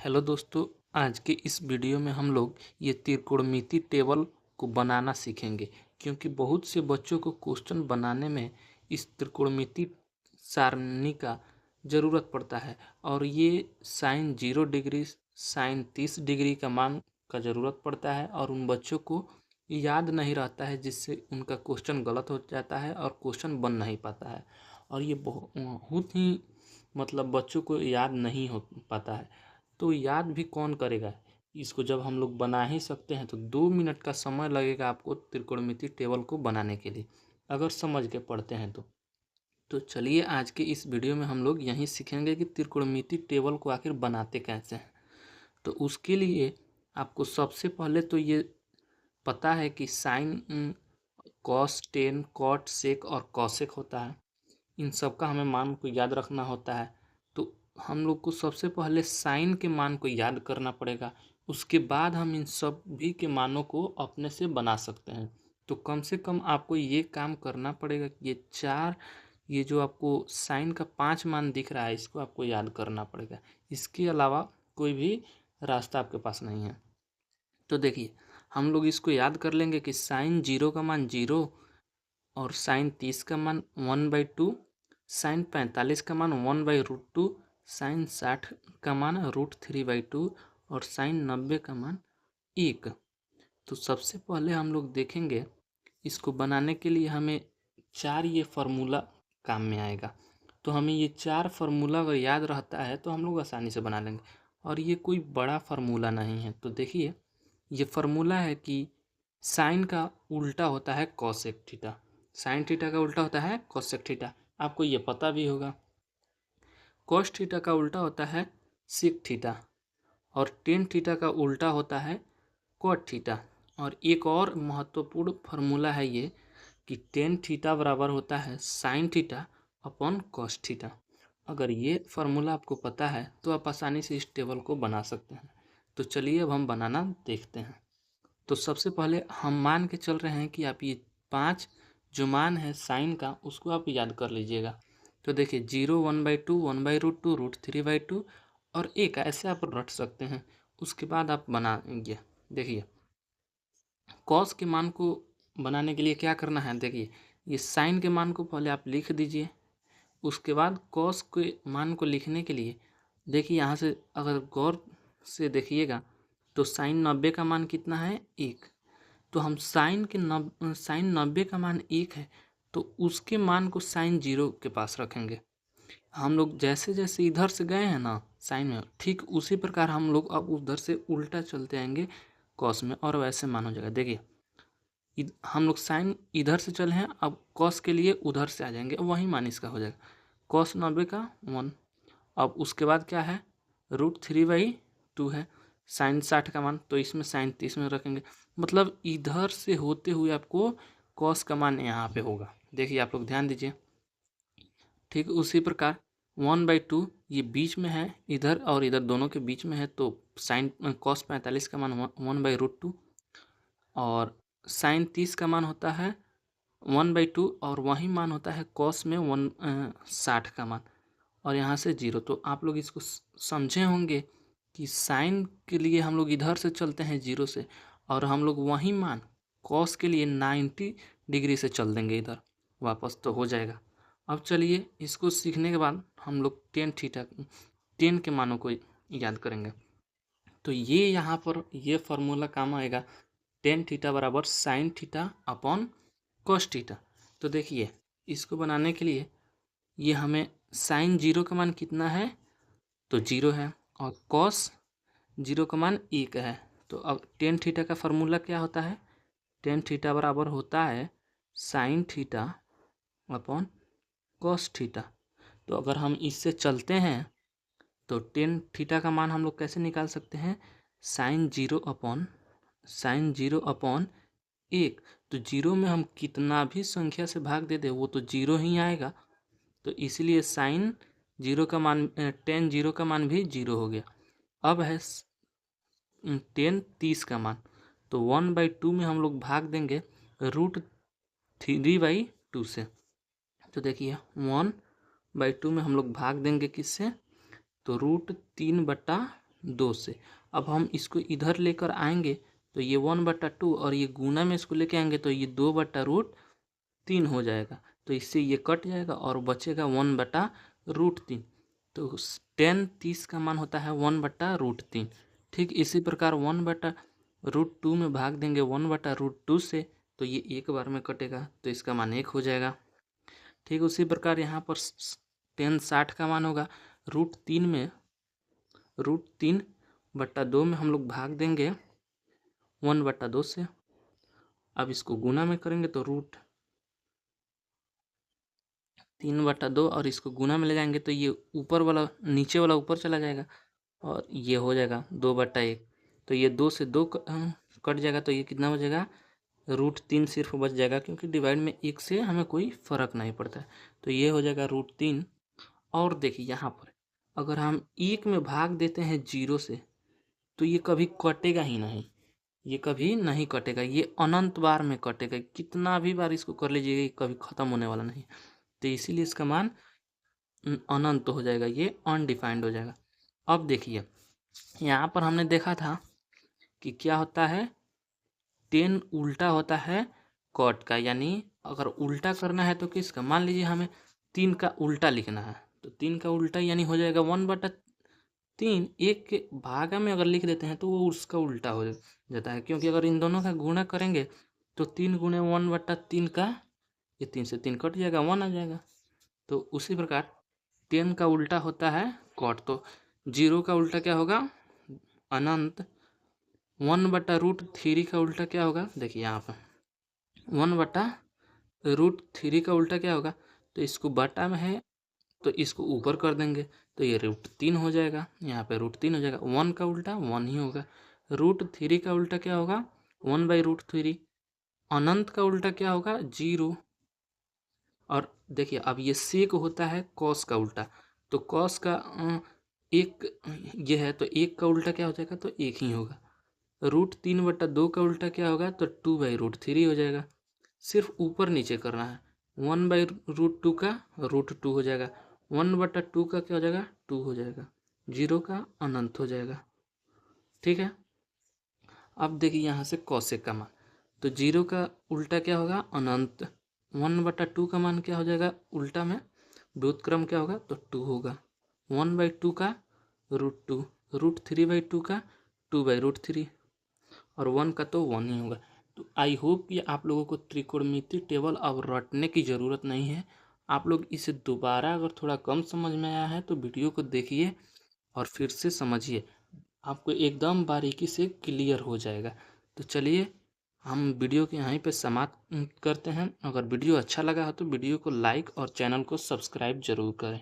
Hello दोस्तों। आज के इस वीडियो में हम लोग ये त्रिकोणमिति टेबल को बनाना सीखेंगे, क्योंकि बहुत से बच्चों को क्वेश्चन बनाने में इस त्रिकोणमिति सारणी का ज़रूरत पड़ता है। और ये साइन 0 डिग्री साइन 30 डिग्री का मान का ज़रूरत पड़ता है, और उन बच्चों को याद नहीं रहता है, जिससे उनका क्वेश्चन गलत हो जाता है और क्वेश्चन बन नहीं पाता है। और ये बहुत ही बच्चों को याद नहीं हो पाता है। तो याद भी कौन करेगा इसको, जब हम लोग बना ही सकते हैं। तो 2 मिनट का समय लगेगा आपको त्रिकोणमिति टेबल को बनाने के लिए, अगर समझ के पढ़ते हैं तो चलिए आज के इस वीडियो में हम लोग यही सीखेंगे कि त्रिकोणमिति टेबल को आखिर बनाते कैसे हैं। तो उसके लिए आपको सबसे पहले तो ये पता है कि साइन, कॉस, टेन, कॉट, सेक और कॉसेक होता है। इन सब का हमें मान को याद रखना होता है। तो हम लोग को सबसे पहले साइन के मान को याद करना पड़ेगा, उसके बाद हम इन सब भी के मानों को अपने से बना सकते हैं। तो कम से कम आपको ये काम करना पड़ेगा कि ये जो आपको साइन का 5 मान दिख रहा है, इसको आपको याद करना पड़ेगा। इसके अलावा कोई भी रास्ता आपके पास नहीं है। तो देखिए, हम लोग इसको याद कर लेंगे कि साइन 0 का मान 0, और साइन 30 का मान 1/2, साइन 45 का मान 1/√2, साइन 60 का मान √3/2 और साइन 90 का मान 1। तो सबसे पहले हम लोग देखेंगे, इसको बनाने के लिए हमें 4 ये फार्मूला काम में आएगा। तो हमें ये 4 फार्मूला अगर याद रहता है तो हम लोग आसानी से बना लेंगे। और ये कोई बड़ा फार्मूला नहीं है। तो देखिए, ये फार्मूला है कि साइन का उल्टा होता है कॉसेक थीटा, साइन थीटा का उल्टा होता है कॉसेक थीटा, आपको ये पता भी होगा। कॉस थीटा का उल्टा होता है सेक थीटा, और टेन थीटा का उल्टा होता है कॉट थीटा। और एक और महत्वपूर्ण फार्मूला है ये कि टेन थीटा बराबर होता है sine theta upon cos theta. अगर ये फार्मूला आपको पता है तो आप आसानी से इस टेबल को बना सकते हैं। तो चलिए अब हम बनाना देखते हैं। तो सबसे पहले हम मान के चल रहे हैं कि आप ये 5 जो मान है साइन का, उसको आप याद कर लीजिएगा। तो देखिए, 0, 1/2, 1/√2, √3/2 और 1 ऐसे आप रट सकते हैं। उसके बाद आप बनाएंगे। देखिए, कॉस के मान को बनाने के लिए क्या करना है, देखिए ये साइन के मान को पहले आप लिख दीजिए। उसके बाद कॉस के मान को लिखने के लिए देखिए, यहाँ से अगर गौर से देखिएगा तो साइन 90 का मान कितना है, 1। तो हम साइन 90 का मान 1 है, तो उसके मान को साइन 0 के पास रखेंगे। हम लोग जैसे जैसे इधर से गए हैं ना साइन में, ठीक उसी प्रकार हम लोग अब उधर से उल्टा चलते आएंगे कॉस में, और वैसे मान हो जाएगा। देखिए, हम लोग साइन इधर से चले हैं, अब कॉस के लिए उधर से आ जाएंगे, वही मान इसका हो जाएगा कॉस 90 का 1। अब उसके बाद क्या है, √3/2 है साइन 60 का मान, तो इसमें साइन 30 में रखेंगे। मतलब इधर से होते हुए आपको कॉस का मान यहाँ पे होगा। देखिए, आप लोग ध्यान दीजिए। ठीक उसी प्रकार 1/2 ये बीच में है, इधर और इधर दोनों के बीच में है, तो साइन कॉस 45 का मान 1/√2, और साइन 30 का मान होता है 1/2, और वही मान होता है कॉस में 60 का मान, और यहाँ से 0। तो आप लोग इसको समझे होंगे कि साइन के लिए हम लोग इधर से चलते हैं 0 से, और हम लोग वही मान कॉस के लिए 90 डिग्री से चल देंगे इधर वापस, तो हो जाएगा। अब चलिए, इसको सीखने के बाद हम लोग टेन के मानों को याद करेंगे। तो ये यहाँ पर ये फार्मूला काम आएगा, टेन थीटा बराबर sine theta upon cos theta. तो देखिए, इसको बनाने के लिए ये हमें साइन 0 का मान कितना है, तो 0 है, और कॉस 0 का मान 1 है। तो अब टेन थीटा का फार्मूला क्या होता है, टेन थीटा बराबर होता है sine theta upon cos theta. तो अगर हम इससे चलते हैं तो टेन थीटा का मान हम लोग कैसे निकाल सकते हैं, साइन 0 अपॉन 1। तो 0 में हम कितना भी संख्या से भाग दे दे वो तो 0 ही आएगा। तो इसलिए साइन 0 का मान टेन 0 का मान भी 0 हो गया। अब है टेन 30 का मान, तो 1/2 में हम लोग भाग देंगे √3/2 से। तो देखिए, 1/2 में हम लोग भाग देंगे किससे, तो √3/2 2 से। अब हम इसको इधर लेकर आएंगे तो ये 1/2 और ये गुना में इसको लेके आएंगे तो ये 2/√3 हो जाएगा। तो इससे ये कट जाएगा और बचेगा 1/√3। तो 10 का मान होता है 1/√3। ठीक इसी प्रकार 1/√2 में भाग देंगे 1/√2 से तो ये एक बार में कटेगा तो इसका मान 1 हो जाएगा। ठीक उसी प्रकार यहाँ पर 10 का मान होगा √3 में, √3/2 में हम लोग भाग देंगे 1/2 से। अब इसको गुना में करेंगे तो √3/2 और इसको गुना में ले जाएंगे तो ये ऊपर वाला नीचे वाला ऊपर चला जाएगा और ये हो जाएगा 2/1। तो ये 2 से 2 कट जाएगा तो ये कितना बचेगा, √3 सिर्फ बच जाएगा क्योंकि डिवाइड में 1 से हमें कोई फ़र्क नहीं पड़ता है। तो ये हो जाएगा √3। और देखिए यहाँ पर अगर हम 1 में भाग देते हैं 0 से तो ये कभी कटेगा ही नहीं, ये कभी नहीं कटेगा, ये अनंत बार में कटेगा। कितना भी बार इसको कर लीजिएगा ये कभी ख़त्म होने वाला नहीं। तो इसीलिए इसका मान अनंत हो जाएगा, ये अनडिफाइंड हो जाएगा। अब देखिए यहाँ पर हमने देखा था कि क्या होता है, 10 उल्टा होता है कॉट का, यानी अगर उल्टा करना है तो किसका, मान लीजिए हमें 3 का उल्टा लिखना है तो 3 का उल्टा यानी हो जाएगा 1/3। एक के भागा में अगर लिख देते हैं तो वो उसका उल्टा हो जाता है, क्योंकि अगर इन दोनों का गुणा करेंगे तो 3 गुणे 1/3 का, ये 3 से 3 कट जाएगा, 1 आ जाएगा। तो उसी प्रकार 10 का उल्टा होता है कॉट। तो 0 का उल्टा क्या होगा, अनंत। 1/√3 का उल्टा क्या होगा, देखिए यहाँ पर 1/√3 का उल्टा क्या होगा, तो इसको बटा में है तो इसको ऊपर कर देंगे तो ये √3 हो जाएगा, यहाँ पे √3 हो जाएगा। 1 का उल्टा 1 ही होगा। √3 का उल्टा क्या होगा, 1/√3। अनंत का उल्टा क्या होगा, 0। और देखिए अब ये सेक होता है कॉस का उल्टा, तो कॉस का एक ये है तो 1 का उल्टा क्या हो जाएगा, तो 1 ही होगा। √3/2 का उल्टा क्या होगा, तो 2/√3 हो जाएगा। सिर्फ ऊपर नीचे करना है। 1/√2 का √2 हो जाएगा, 1/2 का क्या हो जाएगा, 2 हो जाएगा, 0 का अनंत हो जाएगा। ठीक है। अब देखिए यहाँ से कौशिक का मान, तो 0 का उल्टा क्या होगा, अनंत। 1/2 का मान क्या हो जाएगा, उल्टा में व्युत्क्रम क्या होगा, तो 2 होगा। 1/2 का √2, √3/2 का 2/√3 और 1 का तो 1 ही होगा। तो आई होप कि आप लोगों को त्रिकोणमितीय टेबल अब रटने की ज़रूरत नहीं है। आप लोग इसे दोबारा अगर थोड़ा कम समझ में आया है तो वीडियो को देखिए और फिर से समझिए, आपको एकदम बारीकी से क्लियर हो जाएगा। तो चलिए हम वीडियो के यहीं पे समाप्त करते हैं। अगर वीडियो अच्छा लगा हो तो वीडियो को लाइक और चैनल को सब्सक्राइब जरूर करें।